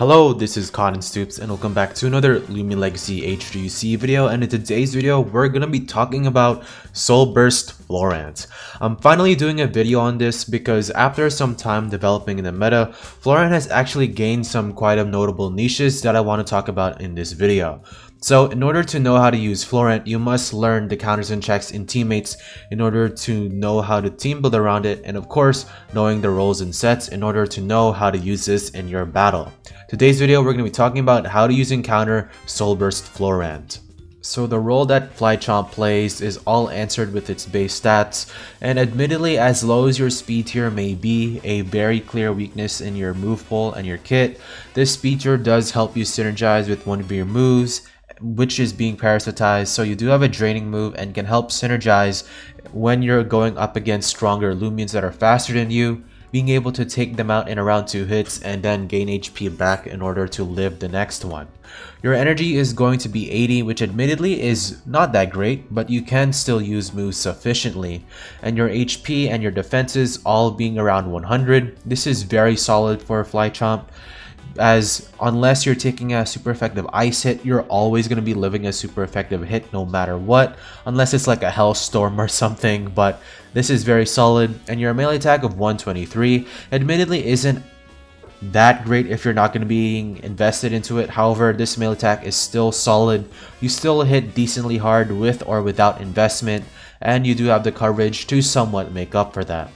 Hello, this is Cotton Stoops and welcome back to another Lumion Legacy HTUC video, and in today's video we're going to be talking about Soul Burst Florant. I'm finally doing a video on this because after some time developing in the meta, Florant has actually gained some quite notable niches that I want to talk about in this video. So in order to know how to use Florant, you must learn the counters and checks in teammates in order to know how to team build around it, and of course knowing the roles and sets in order to know how to use this in your battle. Today's video we're going to be talking about how to use and counter Soul Burst Florant. So the role that Flychomp plays is all answered with its base stats, and admittedly as low as your speed tier may be, a very clear weakness in your move pool and your kit, this speed tier does help you synergize with one of your moves, which is being parasitized, so you do have a draining move and can help synergize when you're going up against stronger Lumions that are faster than you, being able to take them out in around 2 hits and then gain HP back in order to live the next one. Your energy is going to be 80, which admittedly is not that great, but you can still use moves sufficiently, and your HP and your defenses all being around 100. This is very solid for Flychomp, as unless you're taking a super effective ice hit, you're always going to be living a super effective hit no matter what, unless it's like a hellstorm or something. But this is very solid, and your melee attack of 123 admittedly isn't that great if you're not going to be invested into it. However, this melee attack is still solid. You still hit decently hard with or without investment, and you do have the coverage to somewhat make up for that.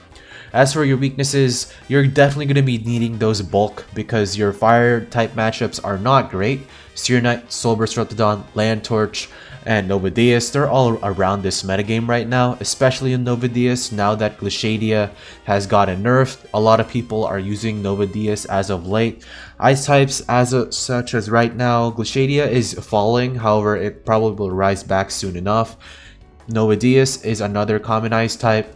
As for your weaknesses, you're definitely going to be needing those bulk because your fire type matchups are not great. Seer Knight, Soul Burst Raptidon, Land Torch, and Nova Deus, they're all around this metagame right now, especially in Nova Deus. Now that Glaciadia has gotten nerfed, a lot of people are using Nova Deus as of late. Ice types such as right now, Glaciadia is falling, however it probably will rise back soon enough. Nova Deus is another common ice type.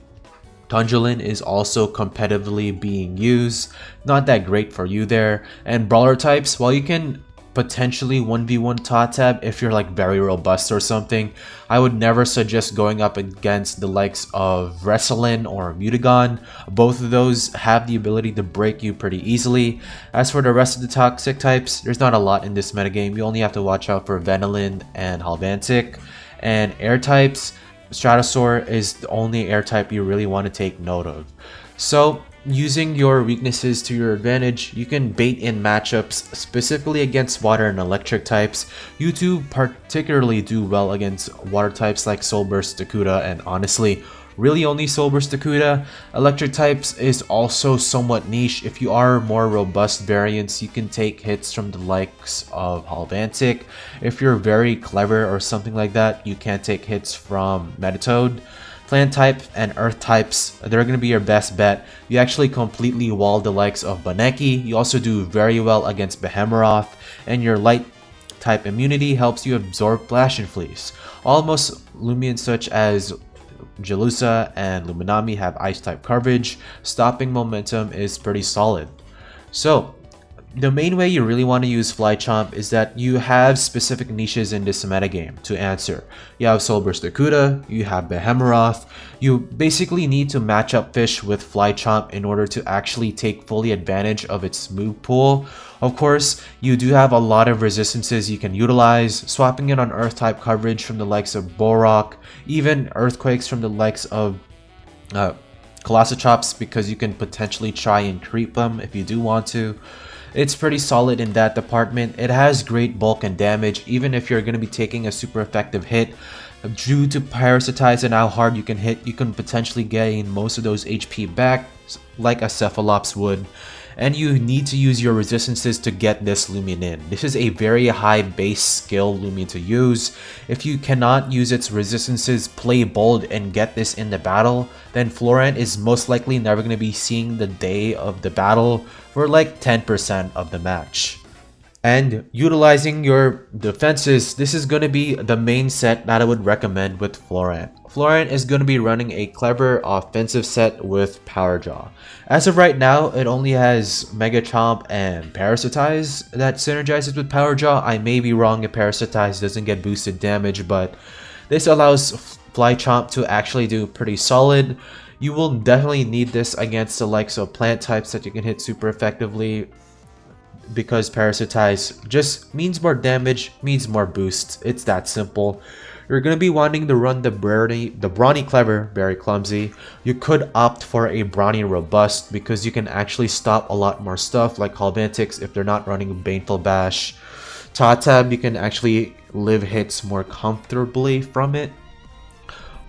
Tundulin is also competitively being used, not that great for you there. And brawler types, while you can potentially 1v1 Totab if you're like very robust or something, I would never suggest going up against the likes of Wrestlin or Mutagon. Both of those have the ability to break you pretty easily. As for the rest of the toxic types, there's not a lot in this metagame. You only have to watch out for Venilin and Halvantic. And air types, Stratosaur is the only air type you really want to take note of. So using your weaknesses to your advantage, you can bait in matchups specifically against water and electric types. You two particularly do well against water types like Soul Burst, Dakuda, and honestly really only Soul Burst Dakuda. Electric types is also somewhat niche. If you are more robust variants, you can take hits from the likes of Halvantic. If you're very clever or something like that, you can take hits from Metatoad. Plant type and earth types, they're going to be your best bet. You actually completely wall the likes of Baneki. You also do very well against Behemoth, and your light type immunity helps you absorb Flash and Fleece. Almost Lumions such as Jalusa and Luminami have ice type coverage. Stopping momentum is pretty solid. So the main way you really want to use Flychomp is that you have specific niches in this metagame to answer. You have Soul Burst Dakuda, you have Behemoth. You basically need to match up fish with Flychomp in order to actually take fully advantage of its move pool. Of course, you do have a lot of resistances you can utilize, swapping it on earth type coverage from the likes of Borok, even earthquakes from the likes of Colossochops, because you can potentially try and creep them if you do want to. It's pretty solid in that department. It has great bulk and damage, even if you're going to be taking a super effective hit. Due to parasitize and how hard you can hit, you can potentially gain most of those HP back, like a Cephalops would. And you need to use your resistances to get this Lumion in. This is a very high base skill Lumion to use. If you cannot use its resistances, play bold, and get this in the battle, then Florant is most likely never going to be seeing the day of the battle for like 10% of the match. And utilizing your defenses, this is going to be the main set that I would recommend with Florant. Florant is going to be running a clever offensive set with Power Jaw. As of right now, it only has Mega Chomp and Parasitize that synergizes with Power Jaw. I may be wrong if Parasitize doesn't get boosted damage, but this allows Flychomp to actually do pretty solid. You will definitely need this against the likes of plant types that you can hit super effectively. because Parasitize just means more damage, means more boost. It's that simple. You're gonna be wanting to run the Brawny Clever, very clumsy. You could opt for a Brawny Robust because you can actually stop a lot more stuff like Halvantics if they're not running Baneful Bash. Tatab, you can actually live hits more comfortably from it.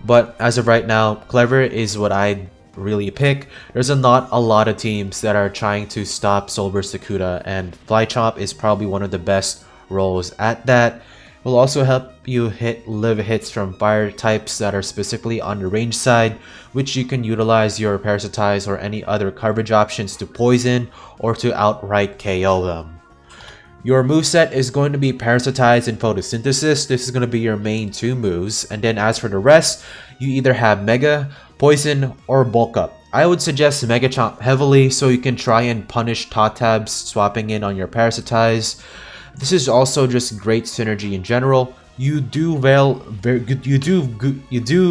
But as of right now, Clever is what I'd really pick. There's not a lot of teams that are trying to stop Soulburst Dakuda, and Flychomp is probably one of the best roles at that. It will also help you hit live hits from fire types that are specifically on the range side, which you can utilize your Parasitize or any other coverage options to poison or to outright KO them. Your moveset is going to be Parasitize and Photosynthesis. This is going to be your main two moves. And then as for the rest, you either have Mega, Poison, or Bulk Up. I would suggest Mega Chomp heavily so you can try and punish Tatabs swapping in on your Parasitize. This is also just great synergy in general. You do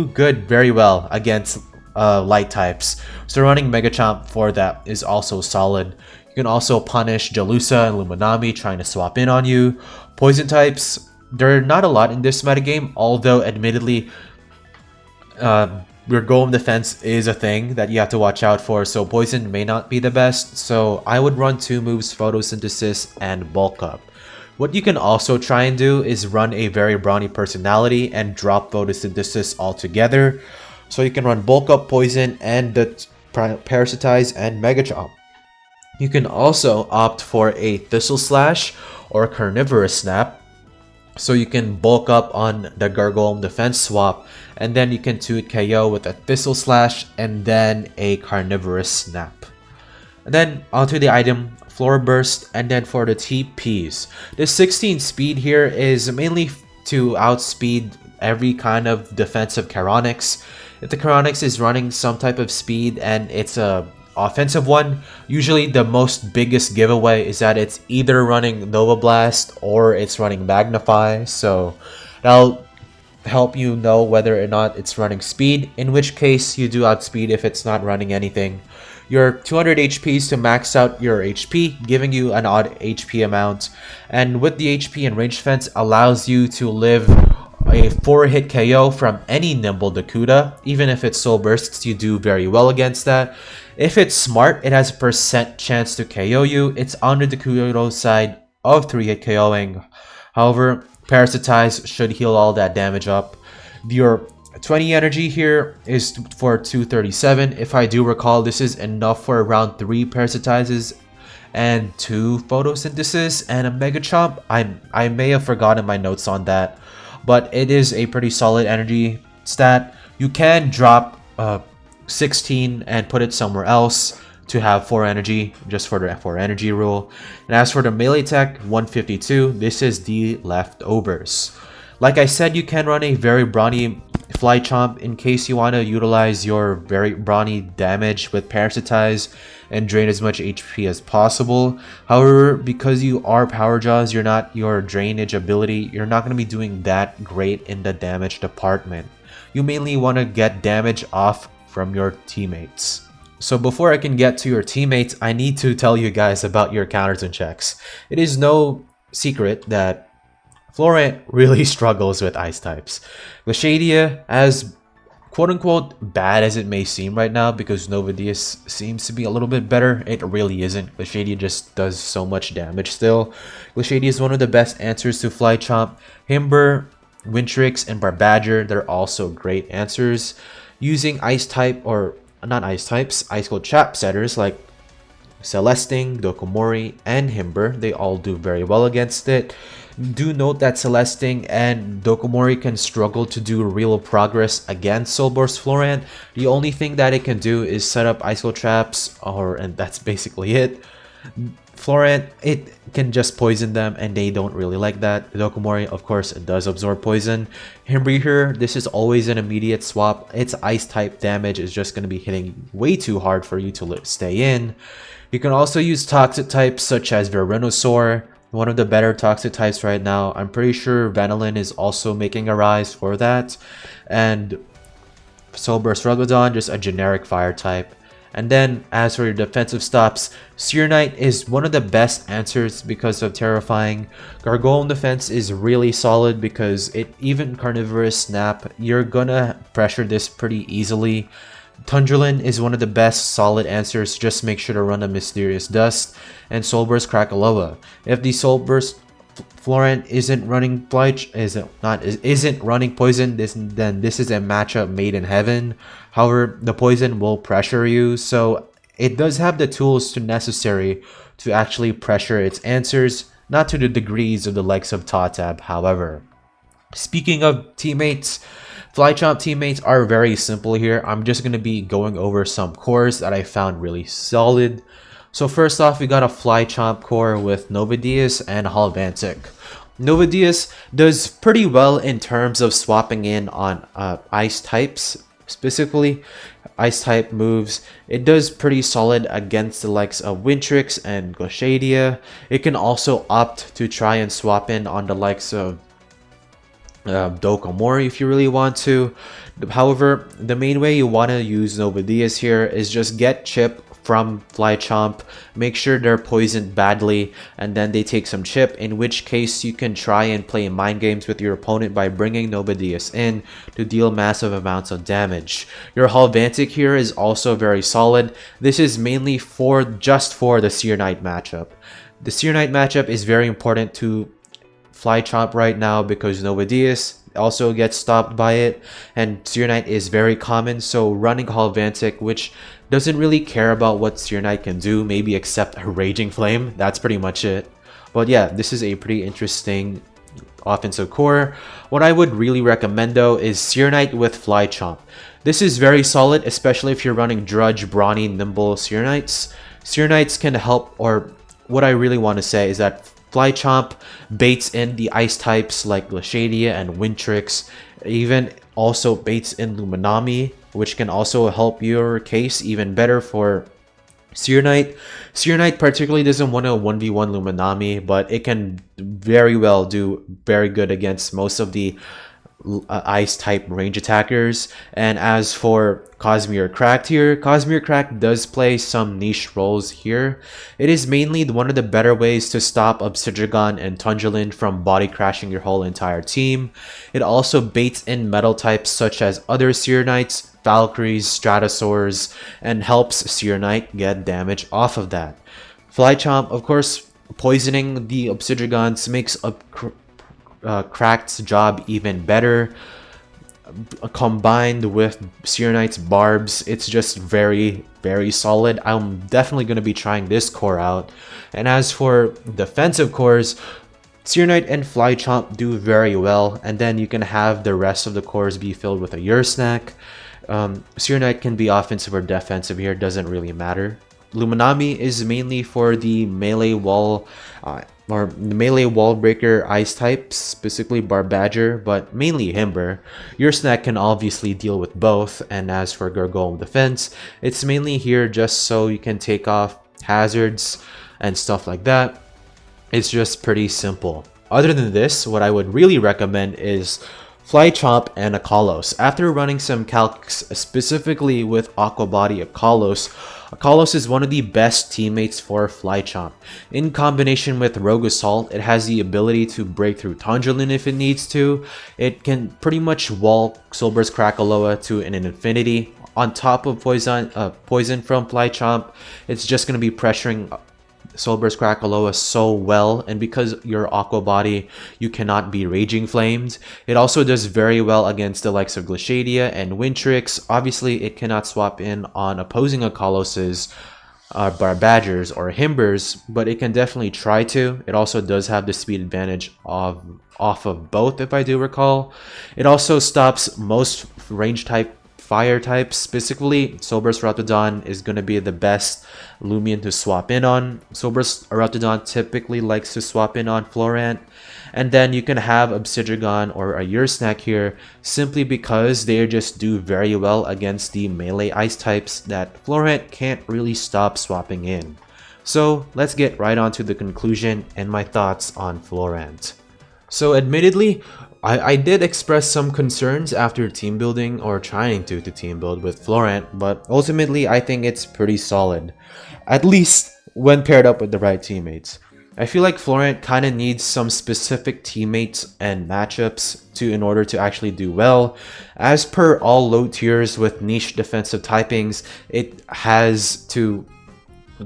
good very well against light types. So running Mega Chomp for that is also solid. You can also punish Jalusa and Luminami trying to swap in on you. Poison types, there are not a lot in this metagame, although admittedly, your golem defense is a thing that you have to watch out for, so poison may not be the best. So I would run two moves, Photosynthesis and Bulk Up. What you can also try and do is run a very brawny personality and drop Photosynthesis altogether. So you can run Bulk Up, Poison, and the Parasitize and Mega Chomp. You can also opt for a Thistle Slash or Carnivorous Snap, so you can bulk up on the Gargoyle defense swap, and then you can 2 KO with a Thistle Slash and then a Carnivorous Snap. And then onto the item, Flora Burst, and then for the TPs. The 16 speed here is mainly to outspeed every kind of defensive Charonix. If the Charonix is running some type of speed and it's a offensive one, usually the most biggest giveaway is that it's either running Nova Blast or it's running Magnify, so that'll help you know whether or not it's running speed, in which case you do outspeed if it's not running anything. Your 200 HPs to max out your HP, giving you an odd HP amount, and with the HP and range defense allows you to live a 4-hit KO from any Nimble Dakuda. Even if it's Soul Bursts, you do very well against that. If it's smart, it has a % chance to KO you. It's on the Dakudo's side of 3-hit KOing. However, Parasitize should heal all that damage up. Your 20 energy here is for 237. If I do recall, this is enough for around 3 Parasitizes and 2 Photosynthesis and a Mega Chomp. I may have forgotten my notes on that, but it is a pretty solid energy stat. You can drop 16 and put it somewhere else to have 4 energy, just for the 4 energy rule. And as for the melee attack, 152, this is the leftovers. Like I said, you can run a very brawny Flychomp in case you want to utilize your very brawny damage with Parasitize and drain as much HP as possible. However, because you are Power Jaws, you're not your drainage ability, you're not going to be doing that great in the damage department. You mainly want to get damage off from your teammates. So before I can get to your teammates, I need to tell you guys about your counters and checks. It is no secret that Florant really struggles with ice types. Glaciadia, as quote-unquote bad as it may seem right now because Novadius seems to be a little bit better, it really isn't. Glaciadia just does so much damage still. Glaciadia is one of the best answers to Flychomp. Himber, Wintrix, and Barbadger, they're also great answers. Using ice type, or not ice types, ice cold trap setters like Celesting, Dokomori, and Himber, they all do very well against it. Do note that Celesting and Dokomori can struggle to do real progress against Soulburst Florant. The only thing that it can do is set up ice cold traps, and that's basically it. Florant, it can just poison them and they don't really like that. Dokomori, of course, it does absorb poison. Himber here, this is always an immediate swap. Its ice type damage is just going to be hitting way too hard for you to stay in. You can also use toxic types such as Venusaur, one of the better toxic types right now. I'm pretty sure Vanillin is also making a rise for that. And Soulburst Rugadon, just a generic fire type. And then as for your defensive stops, Seer Knight is one of the best answers because of Terrifying. Gargoyle defense is really solid because it even Carnivorous Snap, you're gonna pressure this pretty easily. Tundrelin is one of the best solid answers, just make sure to run a Mysterious Dust, and Soulburst Krakaloa. If the Soulburst Florant isn't running isn't running poison, then this is a matchup made in heaven. However, the poison will pressure you, so it does have the tools necessary to actually pressure its answers, not to the degrees of the likes of Tatab, however. Speaking of teammates, Flychomp teammates are very simple here. I'm just going to be going over some cores that I found really solid. So first off, we got a Flychomp core with Novadius and Halvantic. Novadius does pretty well in terms of swapping in on ice types, specifically ice type moves. It does pretty solid against the likes of Wintrix and Glaciadia. It can also opt to try and swap in on the likes of Dokomori if you really want to. However, the main way you want to use Novadius here is just get chip from Flychomp, make sure they're poisoned badly, and then they take some chip, in which case you can try and play mind games with your opponent by bringing Novadius in to deal massive amounts of damage. Your Halvantic here is also very solid. This is mainly just for the Seer Knight matchup. The Seer Knight matchup is very important to Flychomp right now because Novadius also gets stopped by it, and Seer Knight is very common, so running Halvantic, which doesn't really care about what Seer Knight can do, maybe except a Raging Flame, that's pretty much it. But yeah, this is a pretty interesting offensive core. What I would really recommend though is Seer Knight with Flychomp. This is very solid, especially if you're running Drudge, Brawny, Nimble Seer Knights. Seer Knights can help, or what I really want to say is that Flychomp baits in the ice types like Glaciadia and Wintrix, even also baits in Luminami, which can also help your case even better for Seer Knight. Seer Knight particularly doesn't want to 1v1 Luminami, but it can very well do very good against most of the ice type range attackers. And as for Cosmere Cracked here, Cosmere Cracked does play some niche roles here. It is mainly one of the better ways to stop Obsidian and Tundrelin from body crashing your whole entire team. It also baits in metal types such as other Seer Knights, Valkyries, Stratosaurs, and helps Seer Knight get damage off of that. Flychomp, of course, poisoning the Obsidians makes Cracked's job even better. Combined with Seer Knight's barbs, it's just very, very solid. I'm definitely going to be trying this core out. And as for defensive cores, Seer Knight and Flychomp do very well, and then you can have the rest of the cores be filled with a Yursnack. Seer Knight can be offensive or defensive here, doesn't really matter. Luminami is mainly for the melee wall or melee wall breaker ice types, specifically Barbadger, but mainly Himber. Yursnack can obviously deal with both, and as for Gargoyle defense, it's mainly here just so you can take off hazards and stuff like that. It's just pretty simple. Other than this, what I would really recommend is Flychomp and Akalos. After running some calcs specifically with Aqua Body Akalos is one of the best teammates for Flychomp. In combination with Rogue Assault, it has the ability to break through Tundrelin if it needs to. It can pretty much wall Soulburst Krakaloa to an infinity. On top of poison from Flychomp, it's just going to be pressuring Soulburst Krakaloa so well, and because you're Aqua Body, you cannot be Raging Flamed. It also does very well against the likes of Glaciadia and Wintrix. Obviously, it cannot swap in on opposing Akalos's Barbadgers or Himbers, but it can definitely try to. It also does have the speed advantage off of both, if I do recall. It also stops most range type fire types. Specifically, Soulburst Raptidon is going to be the best Lumion to swap in on. Soulburst Raptidon typically likes to swap in on Florant. And then you can have Obsidian or a Yursnack here simply because they just do very well against the melee ice types that Florant can't really stop swapping in. So let's get right on to the conclusion and my thoughts on Florant. So admittedly, I did express some concerns after team building or trying to team build with Florant, but ultimately I think it's pretty solid, at least when paired up with the right teammates. I feel like Florant kind of needs some specific teammates and matchups in order to actually do well. As per all low tiers with niche defensive typings, it has to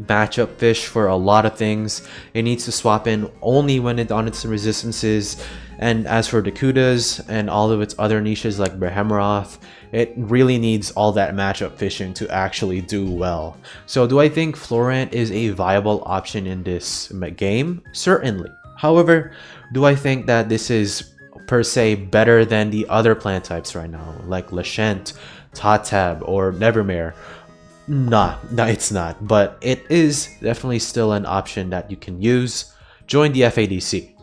match up fish for a lot of things. It needs to swap in only when it on its resistances. And as for Dakuda's and all of its other niches like Behemoth, it really needs all that matchup fishing to actually do well. So do I think Florant is a viable option in this game? Certainly. However, do I think that this is per se better than the other plant types right now, like Lashent, Tatab, or Nevermare? No, it's not, but it is definitely still an option that you can use. Join the FADC.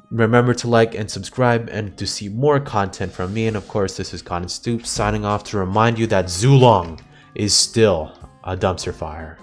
Remember to like and subscribe and to see more content from me. And of course, this is Con and Stoops signing off to remind you that Zulong is still a dumpster fire.